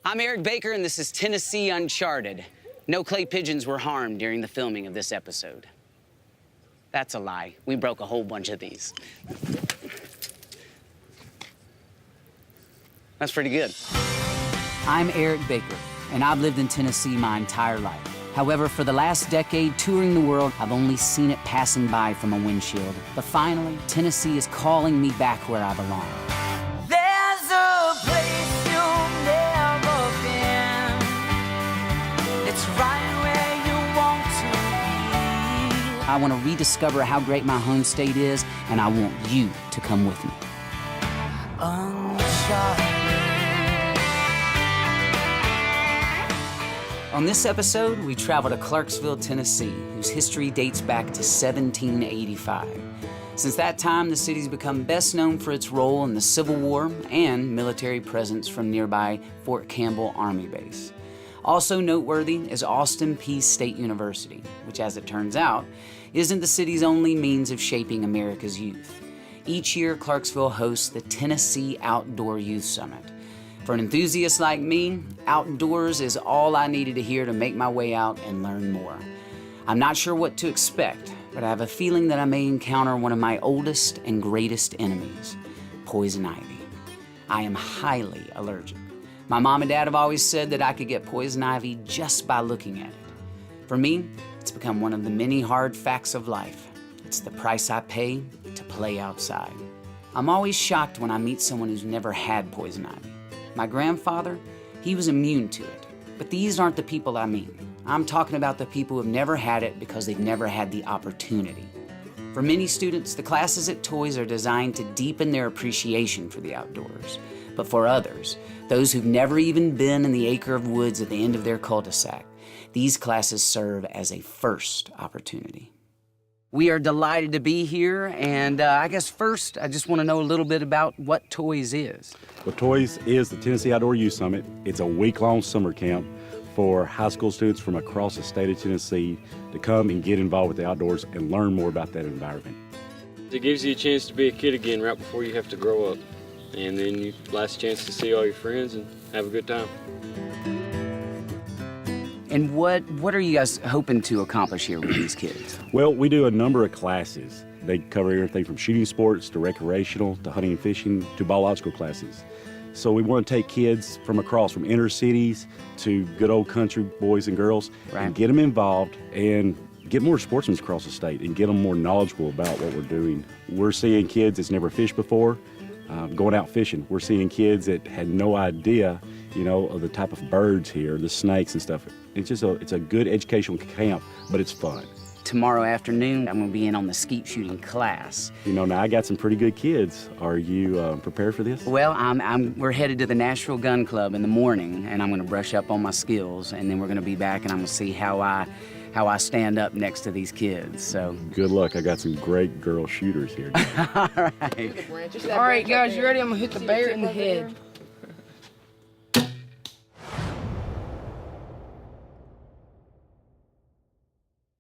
I'm Erick Baker, and this is Tennessee Uncharted. No clay pigeons were harmed during the filming of this episode. That's a lie. We broke a whole bunch of these. That's pretty good. I'm Erick Baker, and I've lived in Tennessee my entire life. However, for the last decade, touring the world, I've only seen it passing by from a windshield. But finally, Tennessee is calling me back where I belong. There's a place you've never been. It's right where you want to be. I want to rediscover how great my home state is, and I want you to come with me. Uncharted. On this episode, we travel to Clarksville, Tennessee, whose history dates back to 1785. Since that time, the city's become best known for its role in the Civil War and military presence from nearby Fort Campbell Army Base. Also noteworthy is Austin Peay State University, which, as it turns out, isn't the city's only means of shaping America's youth. Each year, Clarksville hosts the Tennessee Outdoor Youth Summit. For an enthusiast like me, outdoors is all I needed to hear to make my way out and learn more. I'm not sure what to expect, but I have a feeling that I may encounter one of my oldest and greatest enemies, poison ivy. I am highly allergic. My mom and dad have always said that I could get poison ivy just by looking at it. For me, it's become one of the many hard facts of life. It's the price I pay to play outside. I'm always shocked when I meet someone who's never had poison ivy. My grandfather, he was immune to it. But these aren't the people I mean. I'm talking about the people who have never had it because they've never had the opportunity. For many students, the classes at Toys are designed to deepen their appreciation for the outdoors. But for others, those who've never even been in the acre of woods at the end of their cul-de-sac, these classes serve as a first opportunity. We are delighted to be here, and I guess first, I just want to know a little bit about what Toys is. Well, Toys is the Tennessee Outdoor Youth Summit. It's a week-long summer camp for high school students from across the state of Tennessee to come and get involved with the outdoors and learn more about that environment. It gives you a chance to be a kid again right before you have to grow up. And then you last chance to see all your friends and have a good time. And what are you guys hoping to accomplish here with these kids? Well, we do a number of classes. They cover everything from shooting sports to recreational to hunting and fishing to biological classes. So we want to take kids from inner cities to good old country boys and girls, and get them involved and get more sportsmen across the state and get them more knowledgeable about what we're doing. We're seeing kids that's never fished before going out fishing. We're seeing kids that had no idea, of the type of birds here, the snakes and stuff. It's a good educational camp, but it's fun. Tomorrow afternoon, I'm going to be in on the skeet shooting class. Now I got some pretty good kids. Are you prepared for this? Well, we're headed to the Nashville Gun Club in the morning, and I'm going to brush up on my skills, and then we're going to be back, and I'm going to see how I stand up next to these kids. So good luck. I got some great girl shooters here. All right. All right, guys, you ready? I'm going to hit the bear in the head.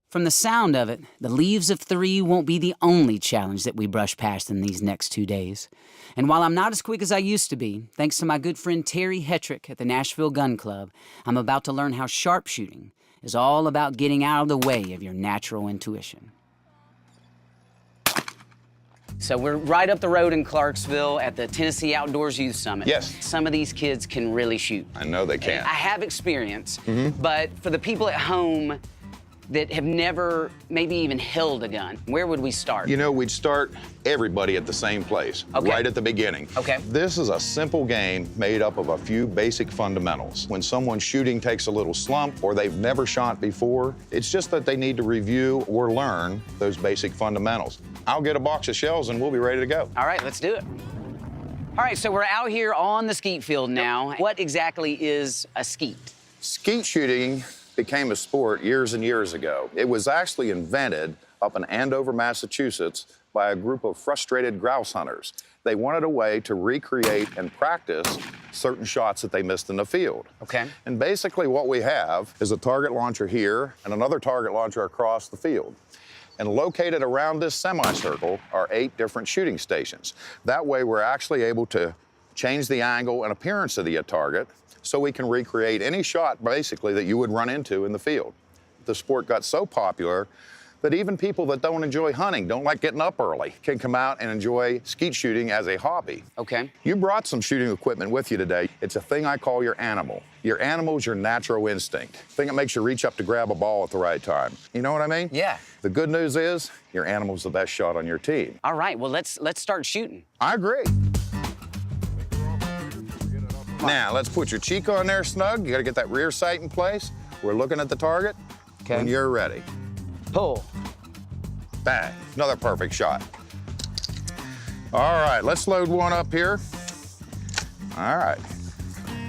From the sound of it, the leaves of 3 won't be the only challenge that we brush past in these next 2 days. And while I'm not as quick as I used to be, thanks to my good friend Terry Hetrick at the Nashville Gun Club, I'm about to learn how sharpshooting is all about getting out of the way of your natural intuition. So we're right up the road in Clarksville at the Tennessee Outdoors Youth Summit. Yes. Some of these kids can really shoot. I know they can. I have experience, but for the people at home that have never maybe even held a gun, where would we start? We'd start everybody at the same place, right at the beginning. Okay. This is a simple game made up of a few basic fundamentals. When someone's shooting takes a little slump or they've never shot before, it's just that they need to review or learn those basic fundamentals. I'll get a box of shells and we'll be ready to go. All right, let's do it. All right, so we're out here on the skeet field now. What exactly is a skeet? Skeet shooting became a sport years and years ago. It was actually invented up in Andover, Massachusetts by a group of frustrated grouse hunters. They wanted a way to recreate and practice certain shots that they missed in the field. Okay. And basically what we have is a target launcher here and another target launcher across the field. And located around this semicircle are 8 different shooting stations. That way we're actually able to change the angle and appearance of the target so we can recreate any shot, basically, that you would run into in the field. The sport got so popular that even people that don't enjoy hunting, don't like getting up early, can come out and enjoy skeet shooting as a hobby. Okay. You brought some shooting equipment with you today. It's a thing I call your animal. Your animal is your natural instinct. Thing that makes you reach up to grab a ball at the right time. You know what I mean? Yeah. The good news is, your animal's the best shot on your team. All right, well, let's start shooting. I agree. Now, let's put your cheek on there snug. You gotta get that rear sight in place. We're looking at the target. Okay. When you're ready. Pull. Bang, another perfect shot. All right, let's load one up here. All right,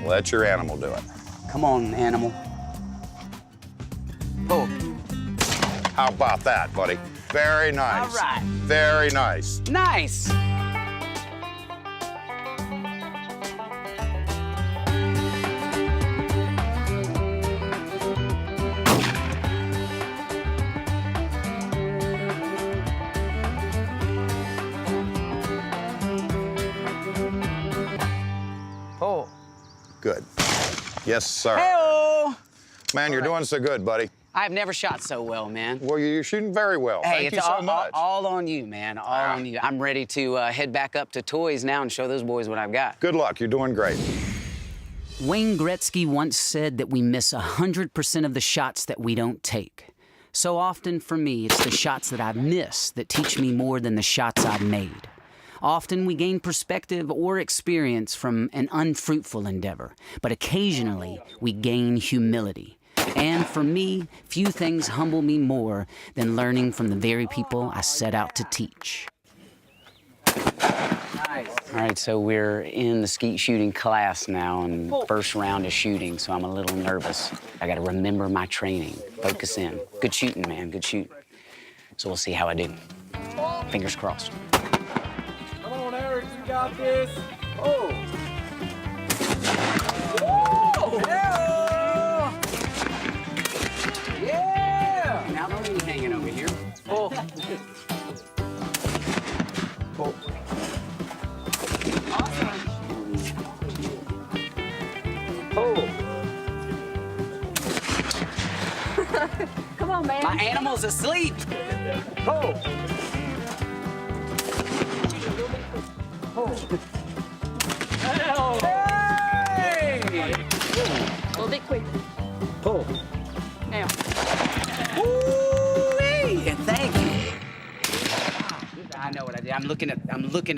let your animal do it. Come on, animal. Pull. How about that, buddy? Very nice. All right. Very nice. Nice. Pull. Good. Yes, sir. Hey-oh. Man, you're doing so good, buddy. I've never shot so well, man. Well, you're shooting very well. Hey, Thank it's you so much. all on you, man. All on you. I'm ready to head back up to toys now and show those boys what I've got. Good luck. You're doing great. Wayne Gretsky once said that we miss 100% of the shots that we don't take. So often for me, it's the shots that I've missed that teach me more than the shots I've made. Often we gain perspective or experience from an unfruitful endeavor, but occasionally we gain humility. And for me, few things humble me more than learning from the very people I set out to teach. Nice. All right, so we're in the skeet shooting class now, and first round of shooting, so I'm a little nervous. I gotta remember my training, focus in. Good shooting, man, good shooting. So we'll see how I do. Fingers crossed. Come on, Eric, you got this. Oh. Yeah! Now don't leave me hanging over here. Oh. Oh. Oh. Come on, man. My animal's asleep. Oh. Hell. Hey! A little bit quicker. Pull. Now. Ooh-wee! Thank you. I know what I did. I'm looking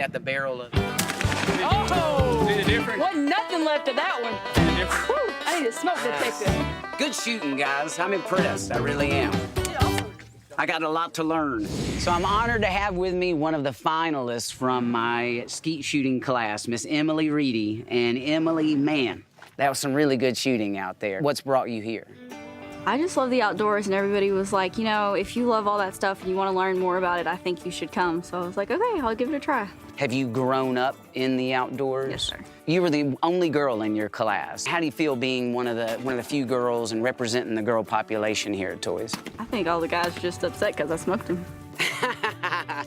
at the barrel of. Oh! See the difference? Wasn't nothing left of that one. See the difference? Whew, I need a smoke detector. Good shooting, guys. I'm impressed. I really am. I got a lot to learn. So I'm honored to have with me one of the finalists from my skeet shooting class, Miss Emily Reedy. And Emily, man, that was some really good shooting out there. What's brought you here? I just love the outdoors, and everybody was like, you know, if you love all that stuff and you want to learn more about it, I think you should come. So I was like, okay, I'll give it a try. Have you grown up in the outdoors? Yes, sir. You were the only girl in your class. How do you feel being one of the few girls and representing the girl population here at Toys? I think all the guys are just upset because I smoked them.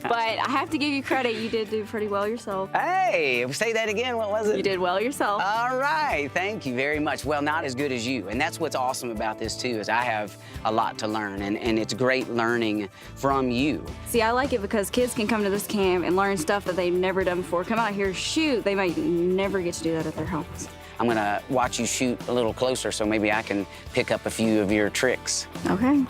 But I have to give you credit. You did do pretty well yourself. Hey, say that again. What was it? You did well yourself. All right, thank you very much. Well, not as good as you, and that's what's awesome about this too, is I have a lot to learn, and it's great learning from you. See, I like it because kids can come to this camp and learn stuff that they've never done before. Come out here, shoot. They might never get to do that at their homes. I'm gonna watch you shoot a little closer so maybe I can pick up a few of your tricks. Okay.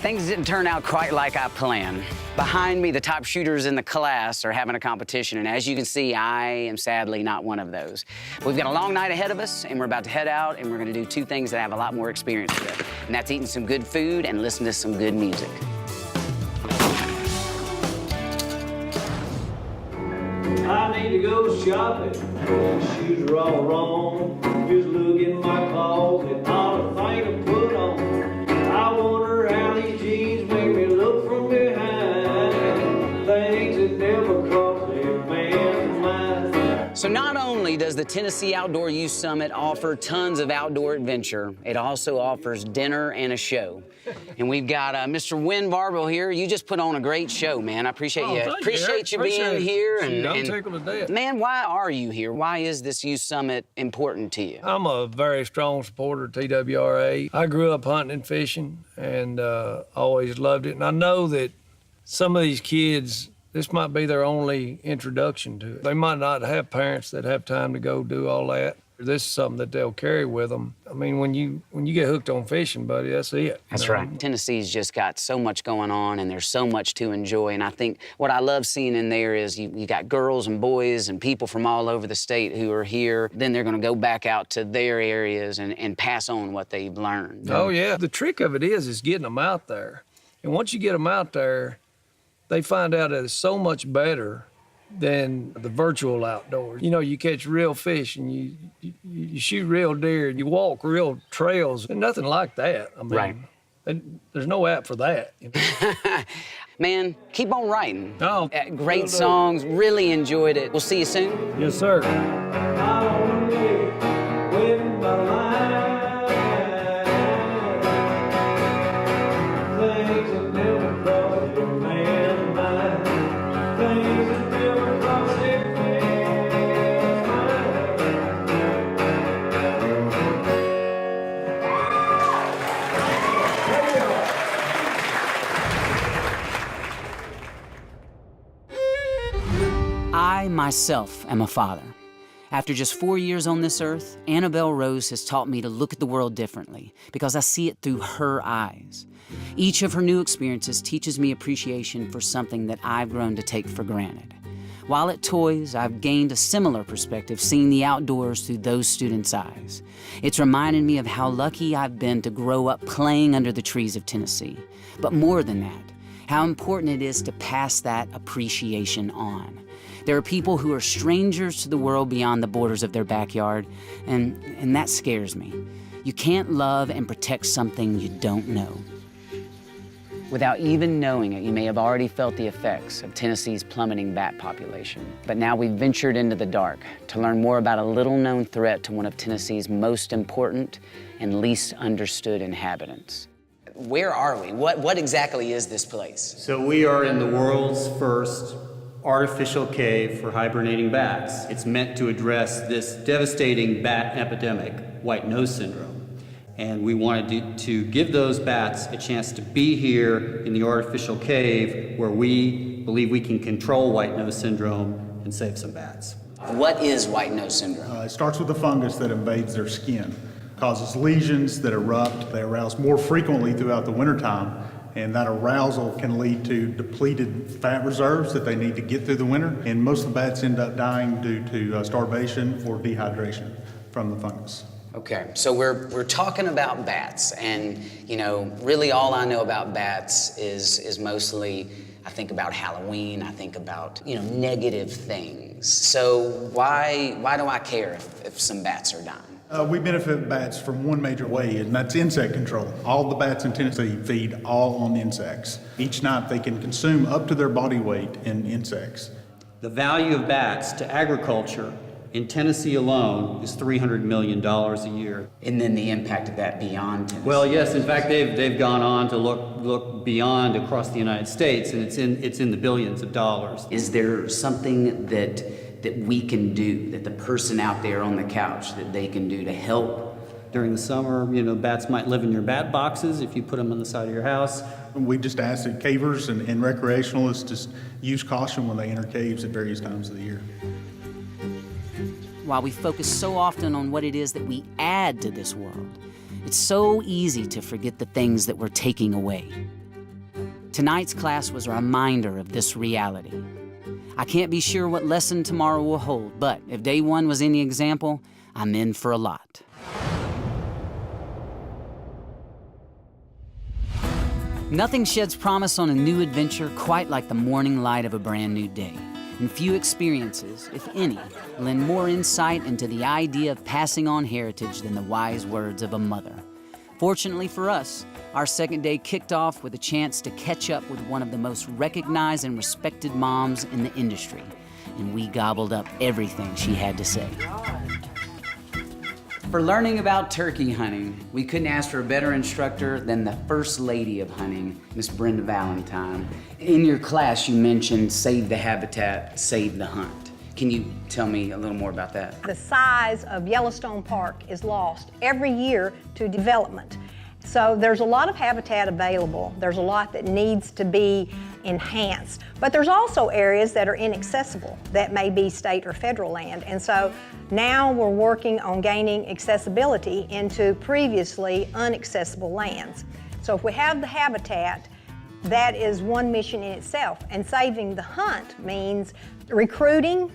Things didn't turn out quite like I planned. Behind me, the top shooters in the class are having a competition, and as you can see, I am sadly not one of those. We've got a long night ahead of us, and we're about to head out, and we're gonna do two things that I have a lot more experience with, and that's eating some good food and listening to some good music. I need to go shopping. Shoes are all wrong. Just look in my closet, not a thing to put on. I wonder how these jeans make me look from behind. Things that never cross a man's mind. So not only does the the Tennessee Outdoor Youth Summit offer tons of outdoor adventure. It also offers dinner and a show. And we've got Mr. Wynn Barbell here. You just put on a great show, man. I appreciate you. Appreciate you being here. I'm tickled to death. Man, why are you here? Why is this youth summit important to you? I'm a very strong supporter of TWRA. I grew up hunting and fishing and always loved it. And I know that some of these kids, this might be their only introduction to it. They might not have parents that have time to go do all that. This is something that they'll carry with them. I mean, when you get hooked on fishing, buddy, that's it. That's right. Tennessee's just got so much going on, and there's so much to enjoy. And I think what I love seeing in there is you got girls and boys and people from all over the state who are here. Then they're going to go back out to their areas and pass on what they've learned. Oh, yeah. The trick of it is getting them out there. And once you get them out there, they find out that it's so much better than the virtual outdoors. You know, you catch real fish and you shoot real deer, you walk real trails, and nothing like that. I mean, right. There's no app for that. You know? Man, keep on writing. Oh, great songs, really enjoyed it. We'll see you soon. Yes, sir. I, myself, am a father. After just 4 years on this earth, Annabelle Rose has taught me to look at the world differently because I see it through her eyes. Each of her new experiences teaches me appreciation for something that I've grown to take for granted. While at Toys, I've gained a similar perspective, seeing the outdoors through those students' eyes. It's reminded me of how lucky I've been to grow up playing under the trees of Tennessee. But more than that, how important it is to pass that appreciation on. There are people who are strangers to the world beyond the borders of their backyard, and that scares me. You can't love and protect something you don't know. Without even knowing it, you may have already felt the effects of Tennessee's plummeting bat population. But now we've ventured into the dark to learn more about a little-known threat to one of Tennessee's most important and least understood inhabitants. Where are we? What exactly is this place? So we are in the world's first artificial cave for hibernating bats. It's meant to address this devastating bat epidemic, white nose syndrome. And we wanted to give those bats a chance to be here in the artificial cave where we believe we can control white nose syndrome and save some bats. What is white nose syndrome? It starts with a fungus that invades their skin, causes lesions that erupt. They arouse more frequently throughout the wintertime, and that arousal can lead to depleted fat reserves that they need to get through the winter. And most of the bats end up dying due to starvation or dehydration from the fungus. Okay, so we're talking about bats, and you know, really all I know about bats is mostly I think about Halloween, I think about, you know, negative things. So why do I care if some bats are dying? We benefit bats from one major way, and that's insect control. All the bats in Tennessee feed all on insects. Each night they can consume up to their body weight in insects. The value of bats to agriculture in Tennessee alone is $300 million a year. And then the impact of that beyond Tennessee? Well, yes, in fact, they've gone on to look beyond across the United States, and it's in the billions of dollars. Is there something that we can do, that the person out there on the couch, that they can do to help? During the summer, you know, bats might live in your bat boxes if you put them on the side of your house. We just ask that cavers and recreationalists just use caution when they enter caves at various times of the year. While we focus so often on what it is that we add to this world, it's so easy to forget the things that we're taking away. Tonight's class was a reminder of this reality. I can't be sure what lesson tomorrow will hold, but if day one was any example, I'm in for a lot. Nothing sheds promise on a new adventure quite like the morning light of a brand new day. And few experiences, if any, lend more insight into the idea of passing on heritage than the wise words of a mother. Fortunately for us, our second day kicked off with a chance to catch up with one of the most recognized and respected moms in the industry. and we gobbled up everything she had to say. For learning about turkey hunting, we couldn't ask for a better instructor than the First Lady of Hunting, Miss Brenda Valentine. In your class, you mentioned save the habitat, save the hunt. Can you tell me a little more about that? The size of Yellowstone Park is lost every year to development. So there's a lot of habitat available. There's a lot that needs to be enhanced. But there's also areas that are inaccessible that may be state or federal land. And so now we're working on gaining accessibility into previously inaccessible lands. So if we have the habitat, that is one mission in itself. And saving the hunt means recruiting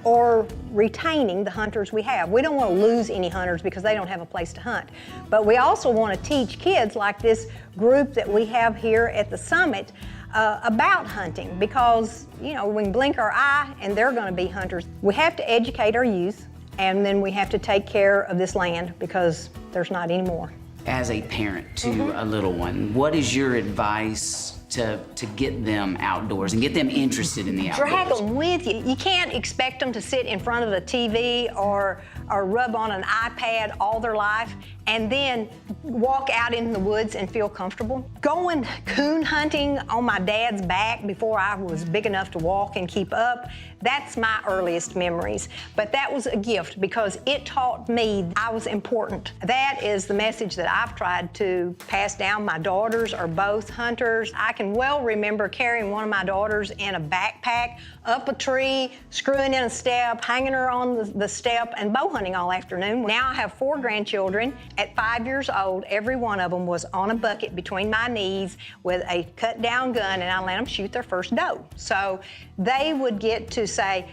or retaining the hunters we have. We don't want to lose any hunters because they don't have a place to hunt. But we also want to teach kids like this group that we have here at the summit about hunting, because, you know, we can blink our eye and they're going to be hunters. We have to educate our youth, and then we have to take care of this land because there's not any more. As a parent to a little one, what is your advice to get them outdoors and get them interested in the outdoors? Drag them with you. You can't expect them to sit in front of a TV or rub on an iPad all their life and then walk out in the woods and feel comfortable. Going coon hunting on my dad's back before I was big enough to walk and keep up, that's my earliest memories. But that was a gift because it taught me I was important. That is the message that I've tried to pass down. My daughters are both hunters. I can well remember carrying one of my daughters in a backpack up a tree, screwing in a step, hanging her on the step, and bow hunting all afternoon. Now I have 4 grandchildren. At 5 years old, every one of them was on a bucket between my knees with a cut-down gun, and I let them shoot their first doe. So they would get to say,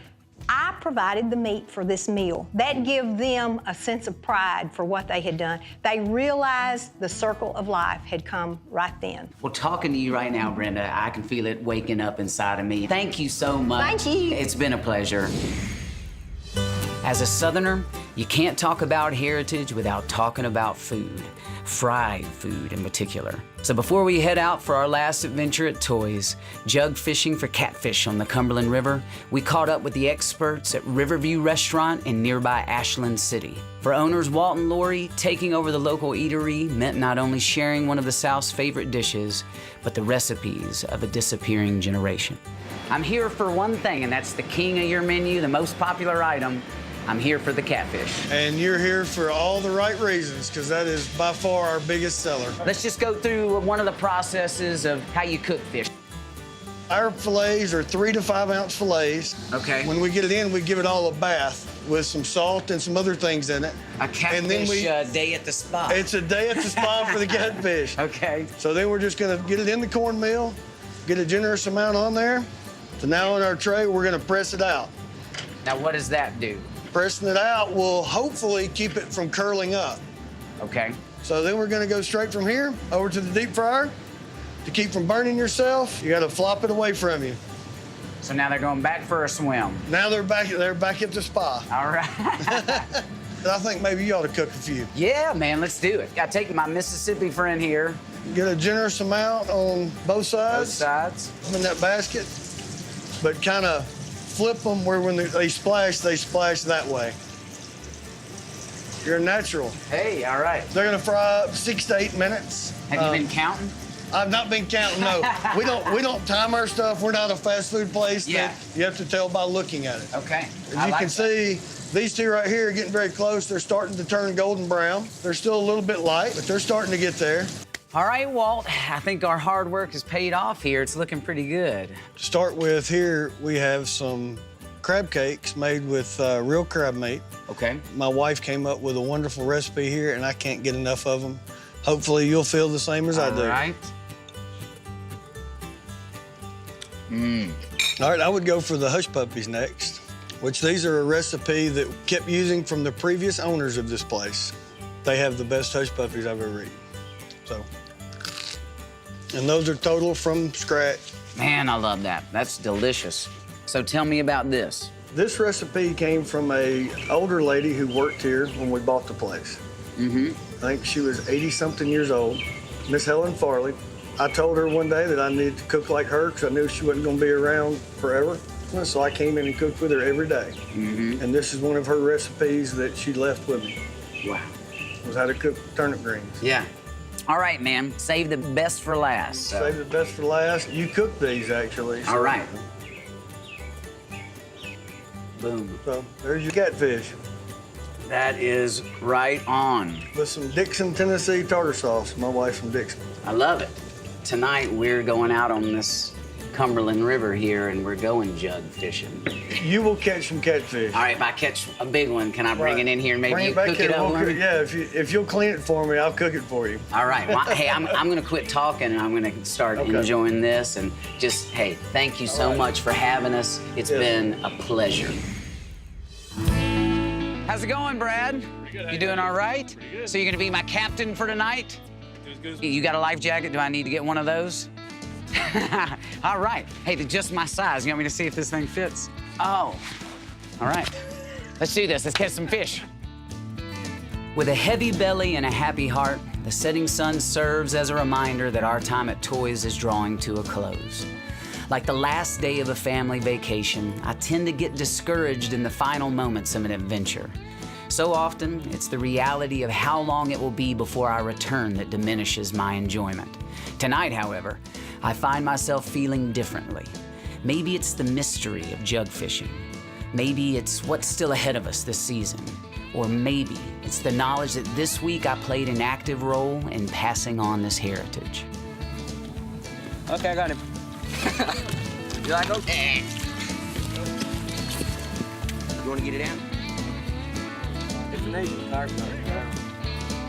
I provided the meat for this meal. That gave them a sense of pride for what they had done. They realized the circle of life had come right then. Well, talking to you right now, Brenda, I can feel it waking up inside of me. Thank you so much. Thank you. It's been a pleasure. As a Southerner, you can't talk about heritage without talking about food, fried food in particular. So before we head out for our last adventure at Toys, jug fishing for catfish on the Cumberland River, we caught up with the experts at Riverview Restaurant in nearby Ashland City. For owners Walt and Lori, taking over the local eatery meant not only sharing one of the South's favorite dishes, but the recipes of a disappearing generation. I'm here for one thing, and that's the king of your menu, the most popular item. I'm here for the catfish. And you're here for all the right reasons, because that is by far our biggest seller. Let's just go through one of the processes of how you cook fish. Our fillets are 3 to 5 ounce fillets. Okay. When we get it in, we give it all a bath with some salt and some other things in it. A catfish day at the spa. It's a day at the spa for the catfish. Okay. So then we're just gonna get it in the cornmeal, get a generous amount on there. So now in our tray, we're gonna press it out. Now what does that do? Pressing it out will hopefully keep it from curling up. Okay. So then we're gonna go straight from here over to the deep fryer. To keep from burning yourself, you gotta flop it away from you. So now they're going back for a swim. Now they're back at the spa. All right. I think maybe you ought to cook a few. Yeah, man, let's do it. I take my Mississippi friend here. Get a generous amount on both sides. Both sides. In that basket, but kind of flip them where when they splash that way. You're a natural. Hey, all right. They're gonna fry up 6 to 8 minutes. Have you been counting? I've not been counting, no. we don't time our stuff. We're not a fast food place. Yeah. You have to tell by looking at it. Okay. As you can see, these two right here are getting very close. They're starting to turn golden brown. They're still a little bit light, but they're starting to get there. All right, Walt, I think our hard work has paid off here. It's looking pretty good. To start with, here we have some crab cakes made with real crab meat. Okay. My wife came up with a wonderful recipe here, and I can't get enough of them. Hopefully, you'll feel the same as I do. All right. All right, I would go for the hush puppies next, which these are a recipe that we kept using from the previous owners of this place. They have the best hush puppies I've ever eaten. So, and those are total from scratch. Man, I love that. That's delicious. So tell me about this. This recipe came from an older lady who worked here when we bought the place. Mm-hmm. I think she was 80-something years old, Miss Helen Farley. I told her one day that I needed to cook like her because I knew she wasn't going to be around forever. so I came in and cooked with her every day. And this is one of her recipes that she left with me. Wow. Was how to cook turnip greens. Yeah. All right, man. Save the best for last. So. Save the best for last. You cooked these, actually. So. All right. Boom. So there's your catfish. That is right on. With some Dixon, Tennessee tartar sauce. My wife's from Dixon. I love it. Tonight, we're going out on this Cumberland River here, and we're going jug fishing. You will catch some catfish. All right, if I catch a big one, can I bring it in here and maybe you back cook here, it over? Yeah, if you'll clean it for me, I'll cook it for you. All right. Well, hey, I'm going to quit talking, and I'm going to start enjoying this. And just, hey, thank you so much for having us. It's been a pleasure. How's it going, Brad? You doing all right? So you're going to be my captain for tonight? You got a life jacket? Do I need to get one of those? All right. Hey, they're just my size. You want me to see if this thing fits? Oh. All right. Let's do this. Let's catch some fish. With a heavy belly and a happy heart, the setting sun serves as a reminder that our time at Toys is drawing to a close. Like the last day of a family vacation, I tend to get discouraged in the final moments of an adventure. So often, it's the reality of how long it will be before I return that diminishes my enjoyment. Tonight, however, I find myself feeling differently. Maybe it's the mystery of jug fishing. Maybe it's what's still ahead of us this season. Or maybe it's the knowledge that this week I played an active role in passing on this heritage. Okay, I got him. You like okay? You want to get it down? It's an Asian carp. You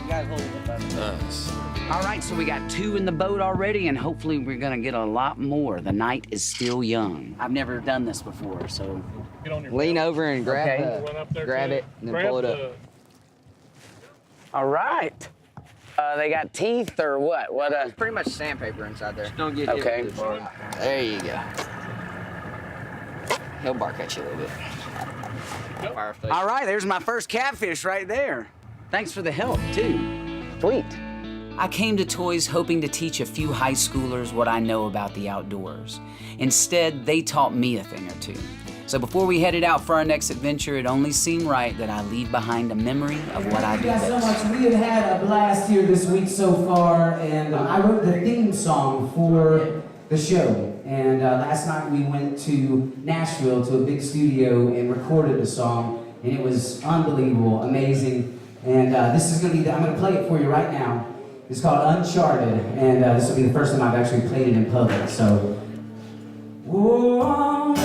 guys hold it up. Nice. All right, so we got 2 in the boat already, and hopefully we're gonna get a lot more. The night is still young. I've never done this before, so. Lean over and grab it, and then pull it up. All right. They got teeth or what? What? Pretty much sandpaper inside there. Don't get okay. hit with it. There you go. He'll bark at you a little bit. All right, there's my first catfish right there. Thanks for the help, too. Sweet. I came to Toys hoping to teach a few high schoolers what I know about the outdoors. Instead, they taught me a thing or two. So before we headed out for our next adventure, it only seemed right that I leave behind a memory of what I do best. Thank you guys so much. We have had a blast here this week so far, and I wrote the theme song for the show. And last night we went to Nashville to a big studio and recorded the song, and it was unbelievable, amazing. And this is going to be, I'm going to play it for you right now. It's called Uncharted, and this will be the first time I've actually played it in public, so. Whoa, whoa.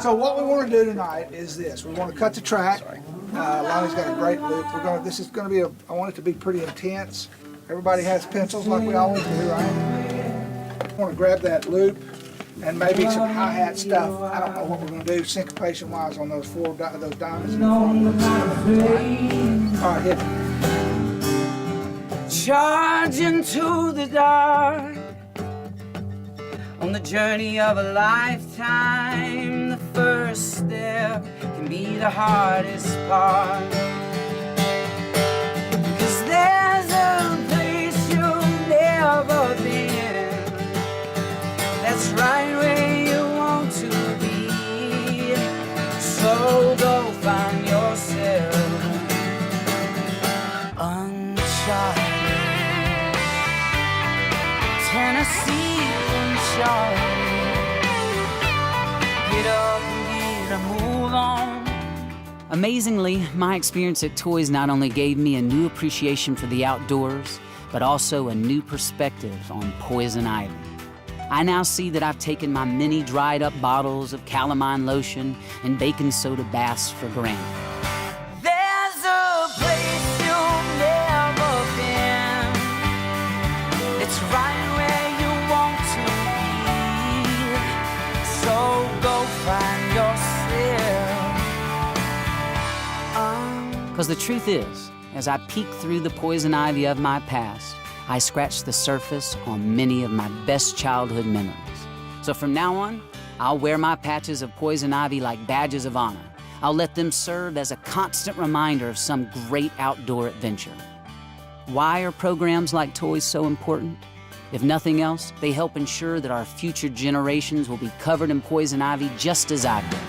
So what we want to do tonight is this. We want to cut the track. Lonnie's got a great loop. This is going to be I want it to be pretty intense. Everybody has pencils like we always do, right? I want to grab that loop and maybe some hi-hat stuff. I don't know what we're going to do syncopation-wise on those those diamonds in the front. All right, hit it. Charge into the dark on the journey of a lifetime. The first step can be the hardest part, 'cause there's a place you've never been that's right where you want to be. So go find yourself uncharted. Tennessee, uncharted. Get up and get a move on. Amazingly, my experience at Toys not only gave me a new appreciation for the outdoors, but also a new perspective on Poison Ivy. I now see that I've taken my many dried up bottles of calamine lotion and baking soda baths for granted. There's a place you've never been. It's right where you want to be. So go find yourself. Because the truth is, as I peek through the poison ivy of my past, I scratch the surface on many of my best childhood memories. So from now on, I'll wear my patches of poison ivy like badges of honor. I'll let them serve as a constant reminder of some great outdoor adventure. Why are programs like toys so important? If nothing else, they help ensure that our future generations will be covered in poison ivy just as I've been.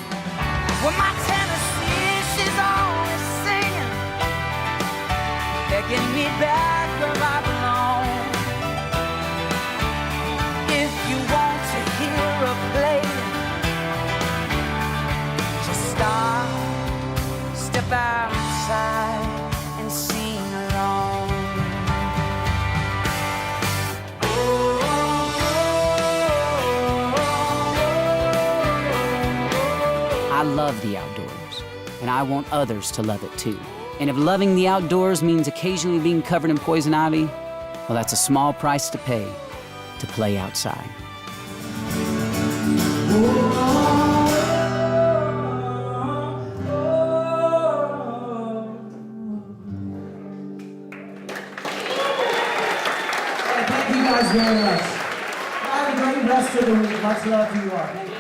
Well, my Tennessee, she's always singing, begging me back where I belong. If you want to hear her play, just step outside and sing along. I love the outdoors, and I want others to love it too. And if loving the outdoors means occasionally being covered in poison ivy, well, that's a small price to pay to play outside. Thank you guys very much. Have a great rest of the week. Much love to you all. Thank you.